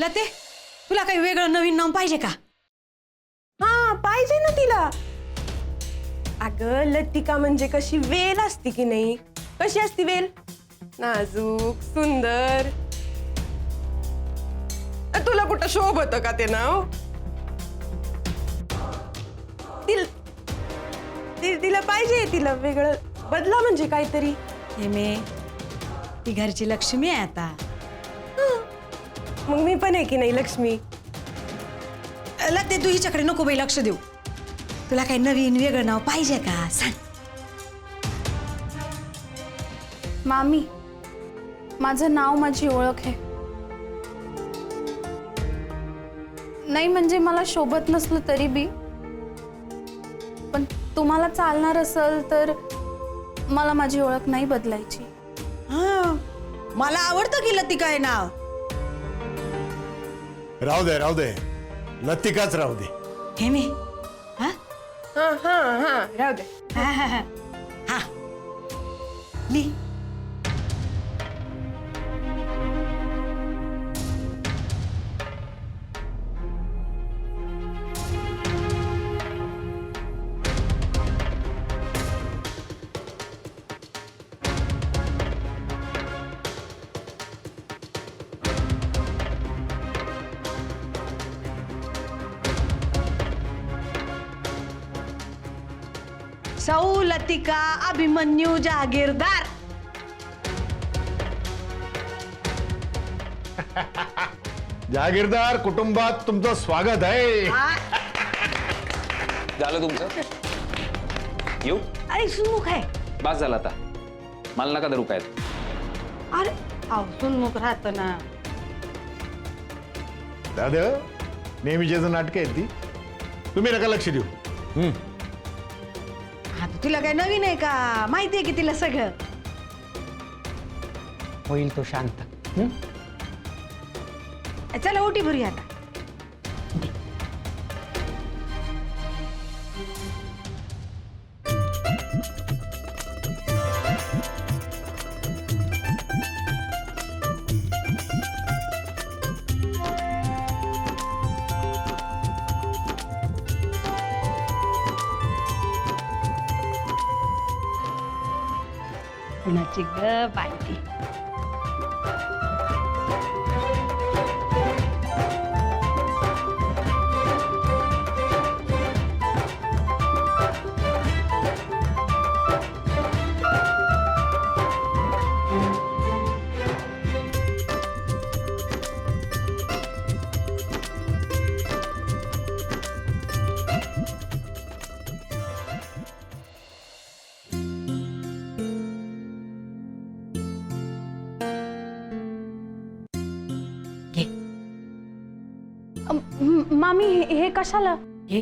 लते तुला काही वेगळं नवीन नाव पाहिजे का? हा पाहिजे ना तिला. अगं लतिका म्हणजे कशी वेल असती की नाही? कशी असती वेल? नाजूक सुंदर. तुला कुठं शोभत का ते नाव? तिला पाहिजे, तिला वेगळं बदला म्हणजे काहीतरी. हे मे ती घरची लक्ष्मी आहे आता. मग मी पण आहे की नाही लक्ष्मी? लते तू हिच्याकडे नको बाई लक्ष देऊ. तुला काही नवीन वेगळं नाव पाहिजे का सांग. मामी, माझं नाव माझी ओळख आहे. नाही म्हणजे मला शोभत नसलं तरी बी, पण तुम्हाला चालणार असेल तर मला माझी ओळख नाही बदलायची. हा मला आवडतं की लतिका आहे नाव. राहू दे लतिकाच राहू दे. हे मे हा हा हा हा राहू दे. हा हा हा हा ली. सौ लतिका अभिमन्यू जागीरदार. जागीरदार कुटुंबात तुमचं स्वागत आहे. झालं तुमचं? येऊ? अरे सुनमुख आहे. बस झालं आता. मला नका धरू काय. अरे अहो सुनमुख राहत ना. दादा नेहमीचे नाटक आहेत ती, तुम्ही नका लक्ष देऊ. आता तुला काय नवीन आहे का? माहिती आहे की तिला सगळं. होईल तो शांत. चला ओटी भरूया आता. कुणाची ग बाई? मामी हे कशाला? हे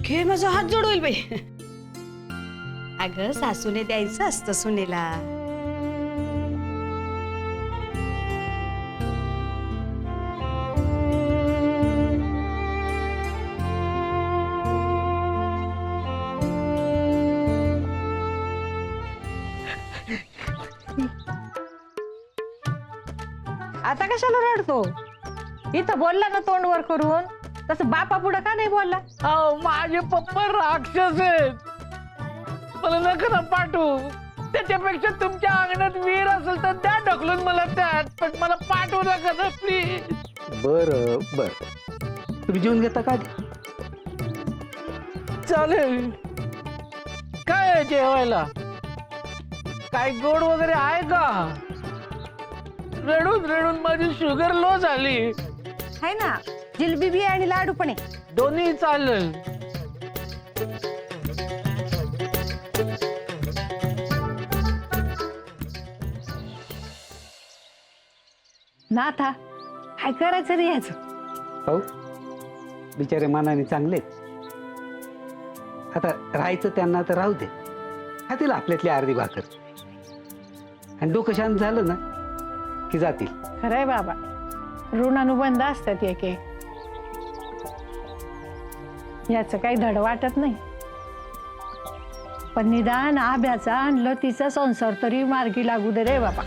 घे माझा हात जोडवेल बाई. अगं सासूने द्यायचं असतं सुनेला. आता कशाला रडतो? इथं बोलला ना तोंड वर करून, तसं बापा पुढं का नाही बोलला? अहो माझे पप्पा राक्षस आहेत. मला नका ना पाठवू. त्याच्यापेक्षा तुमच्या अंगणात विहीर असेल तर द्या ढकलून मला त्यात, पण मला पाठवू नका ना प्लीज. बर तुम्ही जेवून घेता का? चालेल. काय आहे जेवायला? काय गोड वगैरे आहे का? रडून रडून माझी शुगर लो झाली. आहे ना, जिलबी बी आणि लाडू पण आहे. दोन्ही चालेल. नाथा काय करायचं रे याचं? हो बिचारे मनाने चांगलेत. आता राहायचं त्यांना तर राहू दे. खातील आपल्यातली अर्धी भाकर आणि डोकं शांत झालं ना की जातील. खरंय बाबा, ऋणानुबंध असतात एक एक. याचं काही धड वाटत नाही, पण निदान आभ्याचा आणि लतीचा संसार तरी मार्गी लागू दे रे बाबा.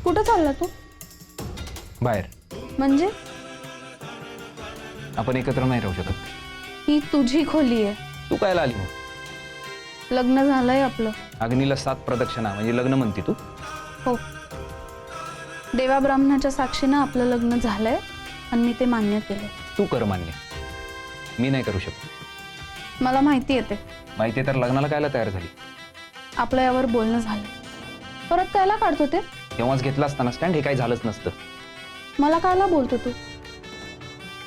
कुठं चालला तू? बाहेर. म्हणजे आपण एकत्र नाही राहू शकत. ही तुझी खोली आहे. तू कायला आली मग? लग्न झालंय आपलं. अग्नीला 7 प्रदक्षिणा म्हणजे लग्न म्हणते तू? हो, देवा ब्राह्मणाच्या साक्षीनं आपलं लग्न झालंय आणि मी ते मान्य केलंय. तू कर मान्य, मी नाही करू शकत. मला माहिती येते माहिती आहे तर लग्नाला कायला तयार झाली? आपलं यावर बोलणं झालं. परत कायला काढतो ते? तेव्हाच घेतला असताना स्टँड हे काही झालंच नसतं. मला कायला बोलतो तू?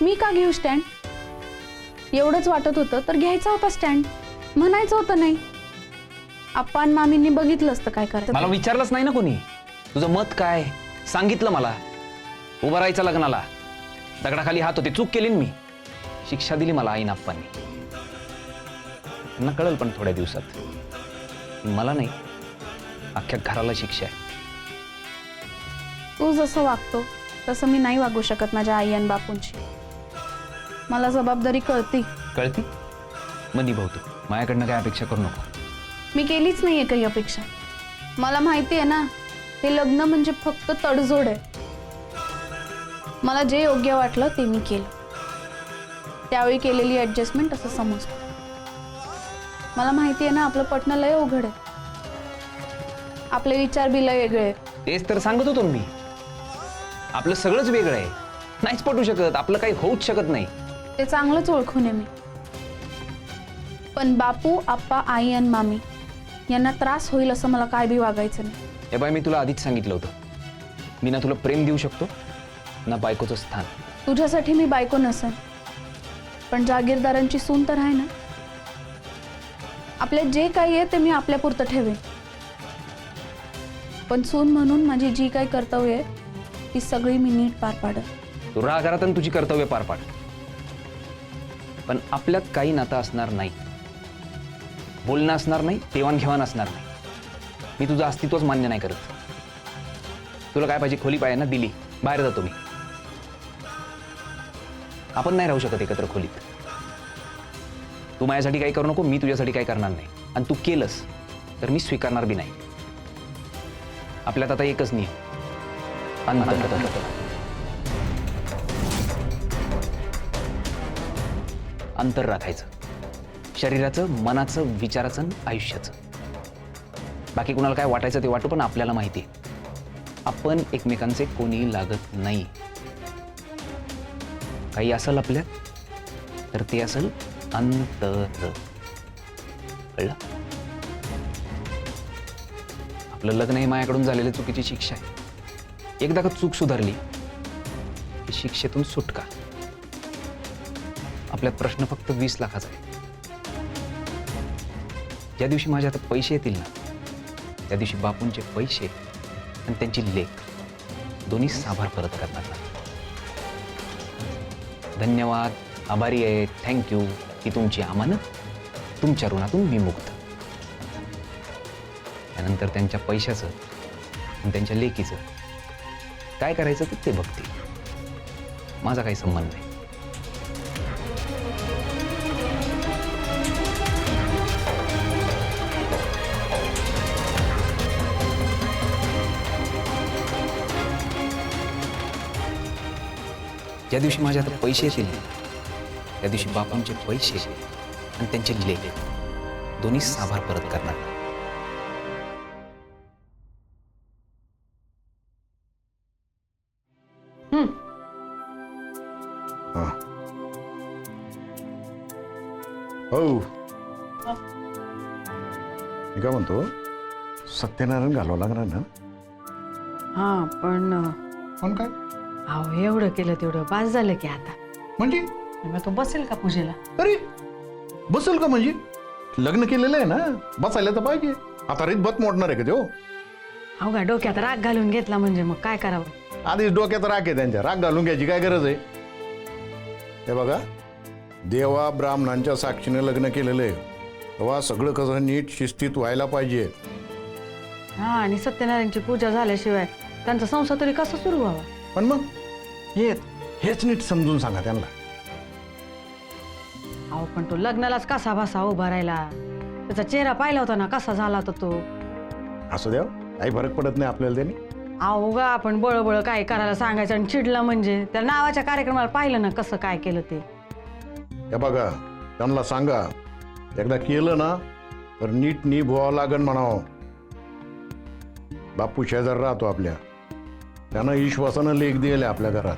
मी का घेऊ स्टँड? एवढंच वाटत होतं तर घ्यायचा होता स्टँड, म्हणायचं होतं नाही. आप्पा आणि मामींनी बघितलं असतं काय करायचं. मला विचारलंच नाही ना कोणी. तुझं मत काय सांगितलं मला. उभं राहायचं लग्नाला. दगडाखाली हात होते, चूक केली ना मी. शिक्षा दिली मला आईन आप्पांनी. त्यांना कळलं पण थोड्या दिवसात. मला नाही, अख्ख्या घराला शिक्षा आहे. तू जसं वागतो तसं मी नाही वागू शकत माझ्या आई आणि बापूंची. मला जबाबदारी कळती. कळती? मग निभावतो. माझ्याकडनं काय अपेक्षा करू नको. मी केलीच नाहीये काही अपेक्षा. मला माहिती आहे ना, हे लग्न म्हणजे फक्त तडजोड आहे. मला जे योग्य वाटलं ते मी केलं. त्यावेळी केलेली ऍडजस्टमेंट असं समजतो. मला माहिती आहे ना, आपलं पटणं लय अवघड आहे. आपले विचार बी लय वेगळे आहेत. तेच तर सांगत होतो मी. आपलं सगळंच वेगळं आहे. नाहीच पटू शकत. आपलं काही होऊच शकत नाही. ते चांगलंच ओळखून आहे मी. पण बापू, आप्पा, आई आणि मामी यांना त्रास होईल असं मला काय बी वागायचं नाही. हे बाय, मी तुला आधीच सांगितलं होतं, मी ना तुला प्रेम देऊ शकतो ना बायकोचं स्थान. तुझ्यासाठी मी बायको नसेन, पण जागीरदारांची सून तर आहे ना. आपले जे काही आहे ते मी आपल्यापुरतं ठेवेन, पण सून म्हणून माझी जी काही कर्तव्य आहे ती सगळी मी नीट पार पाडेन. तू राहा घरात आणि तुझी कर्तव्य पार पाड. पण आपल्यात काही नातं असणार नाही, बोलणं असणार नाही, देवाणघेवाण असणार नाही. मी तुझं अस्तित्वच मान्य नाही करत. तुला काय पाहिजे? खोली पाहिजे ना, दिली. बाहेर जातो मी. आपण नाही राहू शकत एकत्र खोलीत. तू माझ्यासाठी काही करू नको, मी तुझ्यासाठी काही करणार नाही. आणि तू केलंस तर मी स्वीकारणार बी नाही. आपल्यात आता एकच नियम, अंतर राखायचं. शरीराचं, मनाचं, विचाराचं, आयुष्याचं. बाकी कुणाला काय वाटायचं ते वाटू, पण आपल्याला माहिती आहे आपण एकमेकांचे कोणी लागत नाही. काही असेल आपल्यात तर ते असेल अंतर. कळलं? आपलं लग्न हे माझ्याकडून झालेली चुकीची शिक्षा आहे. एकदा का चूक सुधारली की शिक्षेतून सुटका. आपल्यात प्रश्न फक्त 20 लाखाचा आहे. ज्या दिवशी माझ्या हातात पैसे येतील ना, त्या दिवशी बापूंचे पैसे आणि त्यांची लेख दोन्ही साभार परत करणार. धन्यवाद, आभारी आहे, थँक्यू की तुमची अमानत, तुमच्या ऋणातून मी मुक्त. त्यानंतर त्यांच्या पैशाचं आणि त्यांच्या लेकीचं काय करायचं ते बघतील. माझा काही संबंध नाही. ज्या दिवशी माझ्या हातात पैसे येतील त्या दिवशी बापांचे पैसे आणि त्यांचे लेख दोन्ही साभार परत करणार. हो, मी काय म्हणतो, सत्यनारायण घालावं लागणार ना? हा, पण काय अहो एवढं केलं तेवढं बास झालं की आता. म्हणजे? मग तो बसेल का पूजेला? अरे बसेल का म्हणजे? लग्न केलेलं आहे ना, बसायला तर पाहिजे. आता रीत बत मोडणार आहे का तो? अहो का डोक्यात राग घालून घेतला म्हणजे मग काय करावं? आधीच डोक्यात राग आहे त्यांच्या. राग घालून घ्यायची काय गरज आहे? हे बघा, देवा ब्राह्मणांच्या साक्षीने लग्न केलेलं आहे, तेव्हा सगळं कसं नीट शिस्तीत व्हायला पाहिजे. हा, आणि सत्यनारायणची पूजा झाल्याशिवाय त्यांचा संसार तरी कसा सुरू व्हावा? पण मग हेच नीट समजून सांगा त्यांना. अहो पण तो लग्नालाच कसा बसा उभा राहिला, त्याचा चेहरा पाहिला होता ना कसा झाला होता तो. असू द्या, काही फरक पडत नाही आपल्याला. त्यांनी अहो गा आपण बळबळ काय करायला सांगायचं आणि चिडला म्हणजे त्या नावाच्या कार्यक्रमाला पाहिलं ना कसं काय केलं ते. हे बघा त्यांना सांगा एकदा केलं ना तर नीट निभवावं लागन म्हणावं. बापू शेजार राहतो आपल्या, त्यानं विश्वासानं लेख दिले आपल्या घरात.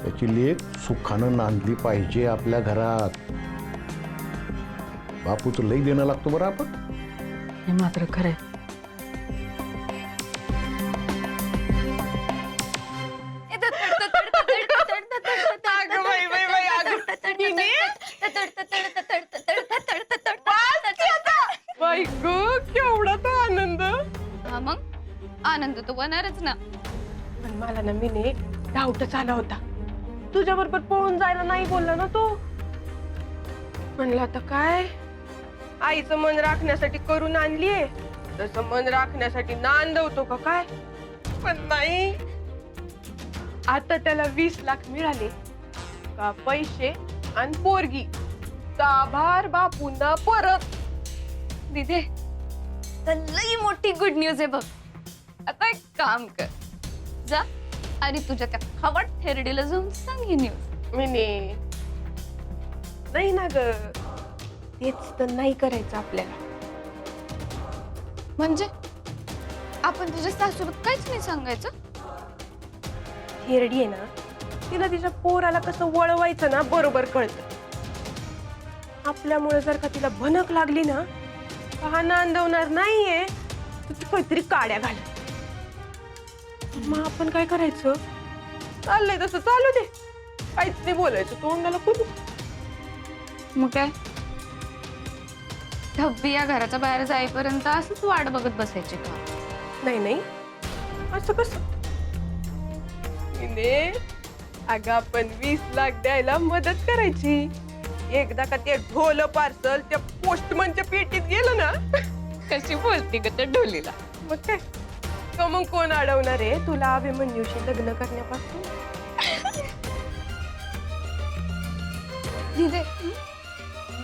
त्याची लेख सुखानं नांदली पाहिजे आपल्या घरात. बापूचं लेख देणं लागतो बरं आपण. हे मात्र खरंय. अगं बाई बाई बाई अगं हिने? बाई गं, केवढा तो आनंद. हा मग आनंद तो होणारच ना. पण मला ना मीने डाऊटच आला होता. तुझ्या बरोबर पळून जायला नाही बोलला ना तो. म्हणलं आता काय, आईचं मन राखण्यासाठी करून आणलीये तसं मन राखण्यासाठी नांदवतो का काय. पण नाही, आता त्याला 20 लाख मिळाले का पैसे आणि पोरगी. आभार बापूंना परत. दिदे तर लई मोठी गुड न्यूज आहे बघ. आता एक काम कर, जा आणि तुझ्या त्या खवट थेरडीला जाऊन सांग ही न्यूज. मिने नाही ना ग, तेच तर नाही करायचं आपल्याला. म्हणजे आपण तुझ्या सासूला काहीच नाही सांगायचं. हिरडी आहे ना, तिला तिच्या पोराला कसं वळवायचं ना बरोबर कळतं. आपल्यामुळे जर का तिला भनक लागली ना, हा नांदवणार नाहीये तर ती काहीतरी काड्या घाल. मग आपण काय करायचं, चाललंय तसं चालू दे, काहीच नाही बोलायचं, तोंडाला करू. मग काय, धब्बी या घराच्या बाहेर जाईपर्यंत असंच वाट बघत बसायची का? नाही नाही, असं कसं. अगं आपण 20 लाख द्यायला मदत करायची. एकदा का ते ढोल पार्सल त्या पोस्टमनच्या पेटीत गेलं ना. कशी बोलती ग त्या ढोलीला. मग काय, तो मग कोण अडवणार आहे तुला अभिमन्यूशी लग्न करण्यापासून. दिदे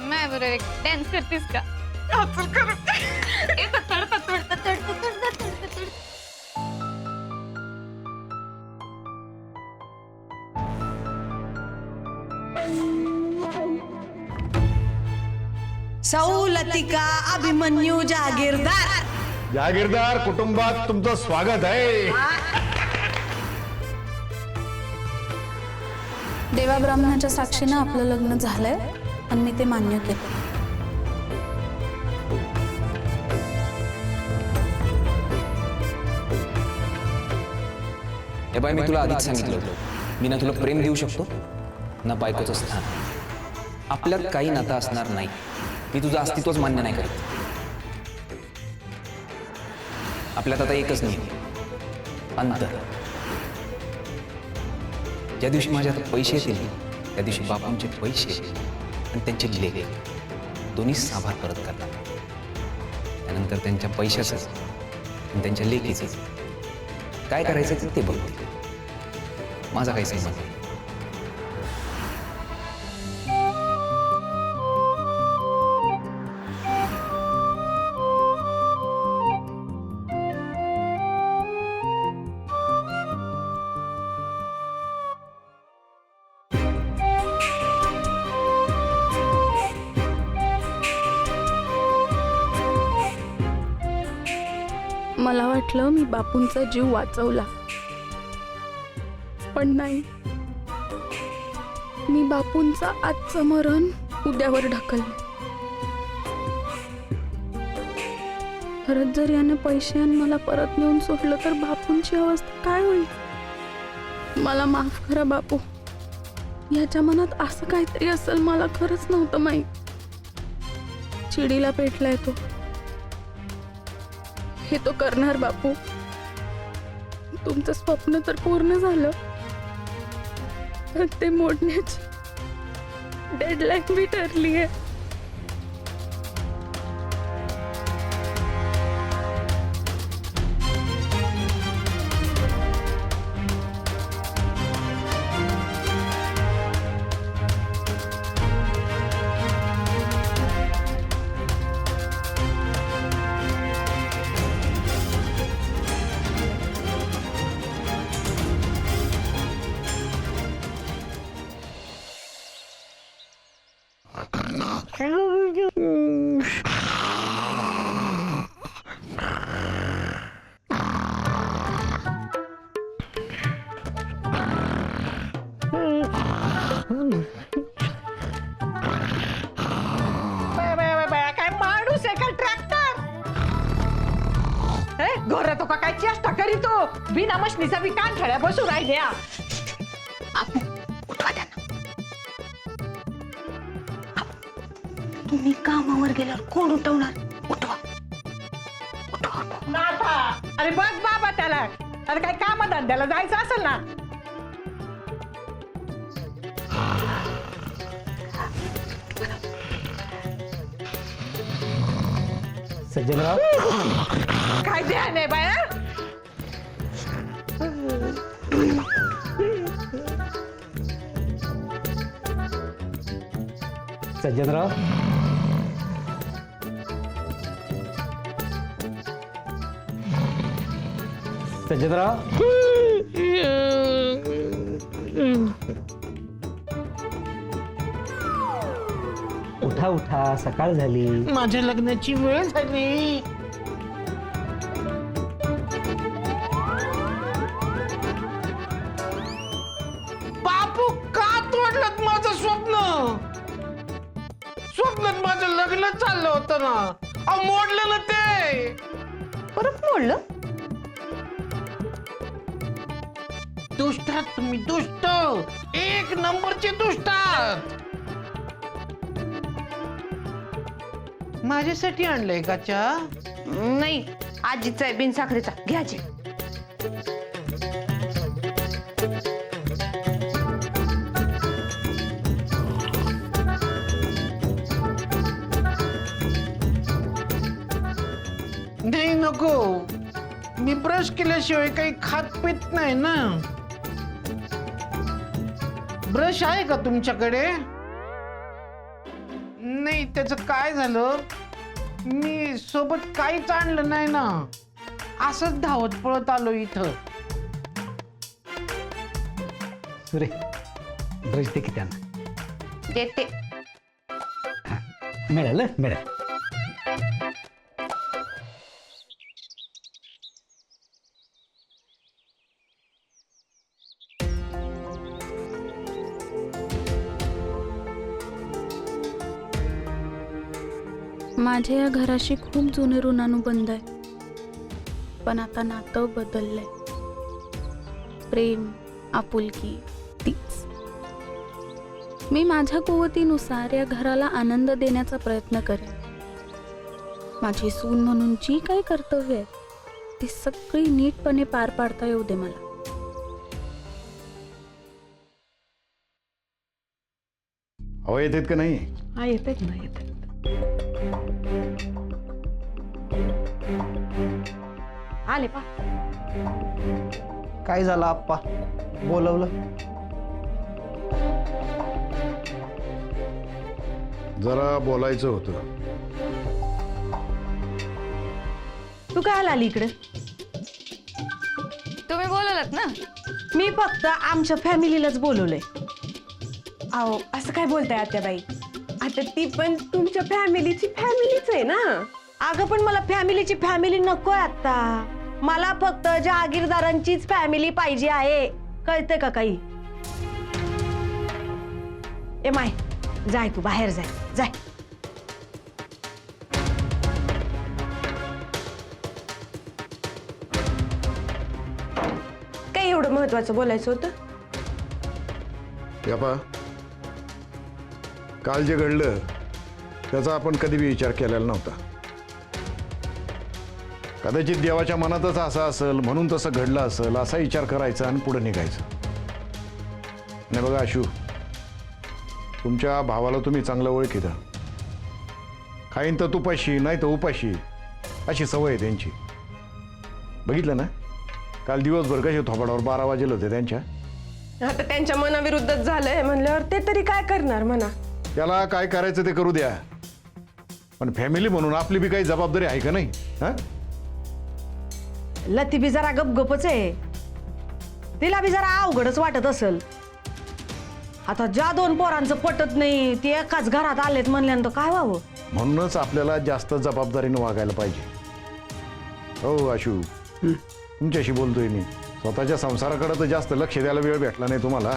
मैं बरोबर एक डान्स करतीस का? सौ लतिका अभिमन्यू जागीरदार. जागीरदार कुटुंबात तुमचं स्वागत आहे. देवा ब्राह्मणाच्या साक्षीनं आपलं लग्न झालंय आणि मी ते मान्य केलं. हे बाई मी तुला आधीच सांगितलं होतं, मी ना तुला प्रेम देऊ शकतो ना बायकोचं स्थान. आपल्यात काही नातं असणार नाही. मी तुझं अस्तित्वच मान्य नाही करत. आपल्यात आता एकच नाही, अंतर. ज्या दिवशी माझ्या हातात पैसे येतील त्या दिवशी बापूंचे पैसे आणि त्यांचे लेख दोन्ही साभार परत करणार. त्यानंतर त्यांच्या पैशाचं आणि त्यांच्या लेखीचं काय करायचं ते बघतील. माझा काही संबंध नाही. मला वाटलं मी बापूंचा जीव वाचवला, पण नाही. मी बापूंचा आजचं मरण उद्यावर ढकललं. खरंच जर याने पैसे आणि मला परत नेऊन सोडलं तर बापूंची अवस्था काय होईल? मला माफ करा बापू. याच्या मनात असं काहीतरी असेल, मला खरंच नव्हतं माहित. चिडीला पेटलाय तो. हे तो करणार बापू. तुमचं स्वप्न तर पूर्ण झालं, पण ते मोडण्याची डेडलाईन बी ठरली आहे. काय माणूस आहे का ट्रॅक्टर? घोर तो का काय चेष्टा करीतो? बिना मशनीचा बी कान खेळ्या बसू राहिल्या. तुम्ही कामावर गेल्यावर कोण उठवणार? उठवा. नाथा, अरे बघ बाबा त्याला. अरे काय कामधंद्याला जायचं असेल ना. सज्जनराव, काय ध्यान आहे बाया? सज्जनराव, सज्जनराव, उठा उठा, सकाळ झाली. माझ्या लग्नाची वेळ झाली. बापू, का तोडलं माझं स्वप्न? स्वप्नात माझं लग्न चाललं होतं ना. अहो, मोडलं ना ते. परत मोडलं? दुष्ट आहात तुम्ही, दुष्ट. एक नंबरचे दुष्ट आहात. माझ्यासाठी आणलंय का चहा? नाही, आजीचा आहे बिन साखरेचा. घ्या आजी. नाही, नको. मी ब्रश केल्याशिवाय काही खात पित नाही ना. ब्रश आहे का तुमच्याकडे? नाही, त्याचं काय झालं, मी सोबत काहीच आणलं नाही ना. असंच धावत पळत आलो इथं. सुरे, ब्रश दे की त्यांना. देते. मिळालं, मिळालं. माझ्या या घराशी खूप जुने ऋणानुबंध आहे, पण आता नातं बदललंय. प्रेम, आपुलकी तीच. मी माझ्या कुवतीनुसार या घराला आनंद देण्याचा प्रयत्न करेन. माझी सून म्हणून जी काही कर्तव्य आहेत ती सगळी नीटपणे पार पाडता येऊ दे मला. हवा येतात का नाही? हा, येते ना, येते. आले पा. काय झालं आप्पा, बोलवलं? जरा बोलायचं होतं. तू काय आली इकडे? तुम्ही बोलालात ना. मी फक्त आमच्या फॅमिलीलाच बोलवलंय. अहो, असं काय बोलताय आत्याबाई? आता ती पण तुमच्या फॅमिलीची फॅमिलीच आहे ना. अगं पण मला फॅमिलीची फॅमिली नकोय आता. मला फक्त जहागीरदारांचीच फॅमिली पाहिजे आहे. कळतंय का काही? ए माय, जाय तू बाहेर जाय, जाय. काय एवढं महत्वाचं बोलायचं होतं? यापा, काल जे घडलं त्याचा आपण कधी विचार केलेला नव्हता. कदाचित देवाच्या मनातच असं असेल म्हणून तसं घडलं असेल असा विचार करायचा आणि पुढे निघायचं. नाही बघा आशू, तुमच्या भावाला तुम्ही चांगलं ओळखीता. खाईन तर तुपाशी नाही तर उपाशी अशी सवय आहे त्यांची. बघितलं ना काल दिवसभर कसे थोपाडावर 12 वाजेल होते त्यांच्या. आता त्यांच्या मनाविरुद्धच झालंय म्हणल्यावर ते तरी काय करणार म्हणा. त्याला काय करायचं ते करू द्या, पण फॅमिली म्हणून आपली बी काही जबाबदारी आहे का नाही? हा, लती बी जरा गपगपच आहे. तिला बी जरा अवघडच वाटत असेल. आता ज्या 2 पोरांचं पटत नाही ते एकाच घरात आलेत म्हणल्यानंतर काय व्हावं? म्हणूनच आपल्याला जास्त जबाबदारीनं वागायला पाहिजे. हो आशू, तुमच्याशी बोलतोय मी. स्वतःच्या संसाराकडे तर जास्त लक्ष द्यायला वेळ भेटला नाही तुम्हाला.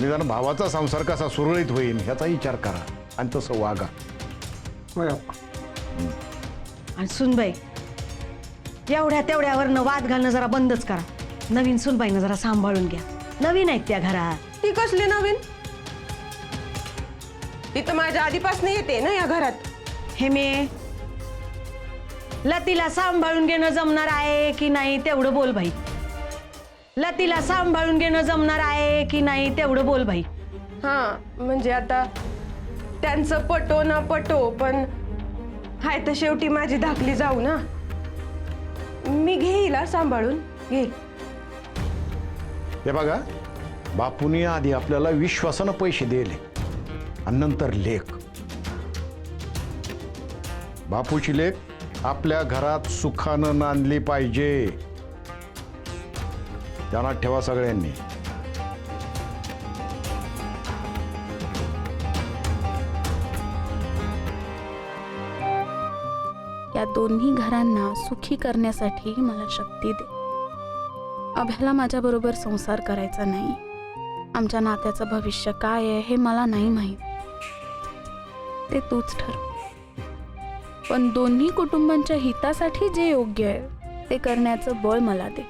निदान भावाचा संसार कसा सुरळीत होईल ह्याचा विचार करा आणि तसं वागा. आणि सुनबाई एवढ्या तेवढ्यावरनं वाद घालणं जरा बंदच करा. नवीन सुनबाईनं जरा सांभाळून घ्या. नवीन आहेत त्या घरात. ती कसली नवीन? ती तर माझ्या आधीपासून येते ना या घरात. हे मी लतीला सांभाळून घेणं जमणार आहे की नाही तेवढं बोल भाई. लतीला सांभाळून घेणं जमणार आहे की नाही तेवढं बोल भाई. हा म्हणजे आता त्यांचं पटो ना पटो, पण हाय तर शेवटी माझी धाकली जाऊ ना. मी घेईल हा, सांभाळून घेईल. हे बघा, बापूनी आधी आपल्याला विश्वासानं पैसे दिले आणि नंतर लेख. बापूची लेख आपल्या घरात सुखानं नांदली पाहिजे. ध्यानात ठेवा सगळ्यांनी. या दोन्ही घरांना सुखी करण्यासाठी मला शक्ती दे. अभ्याला माझ्याबरोबर संसार करायचा नाही. आमच्या नात्याचं भविष्य काय आहे हे मला नाही माहीत, ते तूच ठरव. पण दोन्ही कुटुंबांच्या हितासाठी जे योग्य आहे ते करण्याचं बळ मला दे.